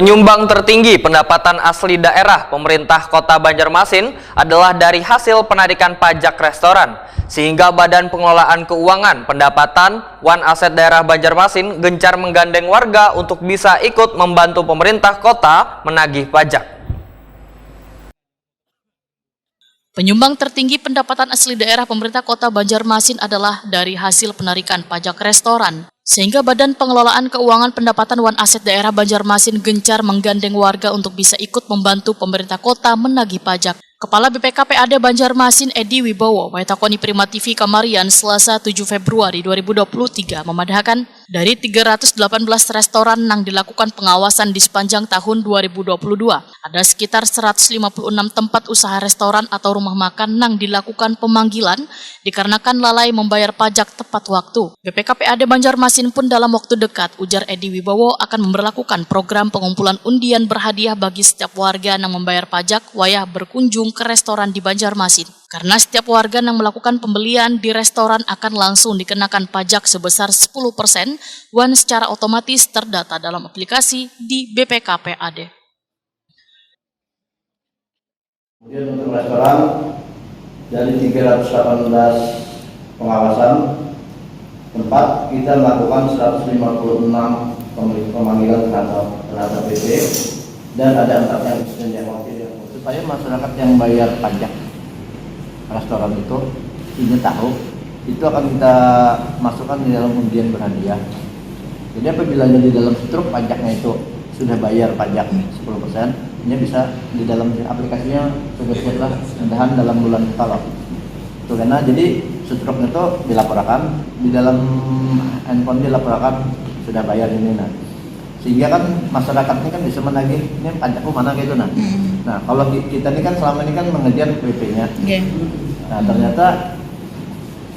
Penyumbang tertinggi pendapatan asli daerah pemerintah Kota Banjarmasin adalah dari hasil penarikan pajak restoran, sehingga Badan Pengelolaan Keuangan Pendapatan Wan Aset Daerah Banjarmasin gencar menggandeng warga untuk bisa ikut membantu pemerintah kota menagih pajak. Penyumbang tertinggi pendapatan asli daerah pemerintah Kota Banjarmasin adalah dari hasil penarikan pajak restoran, sehingga Badan Pengelolaan Keuangan Pendapatan Wan Aset Daerah Banjarmasin gencar menggandeng warga untuk bisa ikut membantu pemerintah kota menagih pajak. Kepala BPKPAD Banjarmasin Edi Wibowo, Waitakoni Prima TV Kamarian, Selasa 7 Februari 2023 memadahkan dari 318 restoran yang dilakukan pengawasan di sepanjang tahun 2022, ada sekitar 156 tempat usaha restoran atau rumah makan yang dilakukan pemanggilan dikarenakan lalai membayar pajak tepat waktu. BPKPAD Banjarmasin pun dalam waktu dekat, ujar Edi Wibowo, akan memberlakukan program pengumpulan undian berhadiah bagi setiap warga yang membayar pajak wayah berkunjung ke restoran di Banjarmasin. Karena setiap warga yang melakukan pembelian di restoran akan langsung dikenakan pajak sebesar 10%, wan secara otomatis terdata dalam aplikasi di BPKPAD. Kemudian untuk restoran, dari 318 pengawasan tempat, kita melakukan 156 pemanggilan terhadap BP, dan ada 4 yang supaya masyarakat yang bayar pajak restoran itu ingin tahu, itu akan kita masukkan di dalam undian berhadiah. Jadi apabila di dalam struk pajaknya itu sudah bayar pajak 10%, ini bisa di dalam aplikasinya segera mudahan dalam bulan kalau itu, karena jadi struknya itu dilaporkan di dalam handphone, dilaporkan sudah bayar ini, nah sehingga kan masyarakat ini kan bisa menagih ini pajakku mana gitu. Nah kalau kita ini kan selama ini kan mengejar WP-nya, nah ternyata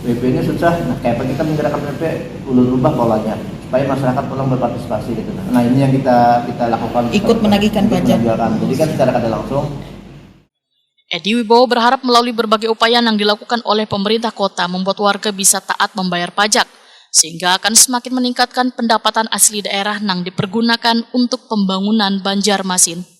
WP-nya susah. Nah kayak kita menggerakkan WP, ubah polanya supaya masyarakat tolong berpartisipasi gitu. Nah ini yang kita lakukan, ikut menagihkan pajak. Jadi kan secara kada langsung. Edi Wibowo berharap melalui berbagai upaya yang dilakukan oleh pemerintah kota membuat warga bisa taat membayar pajak, sehingga akan semakin meningkatkan pendapatan asli daerah yang dipergunakan untuk pembangunan Banjarmasin.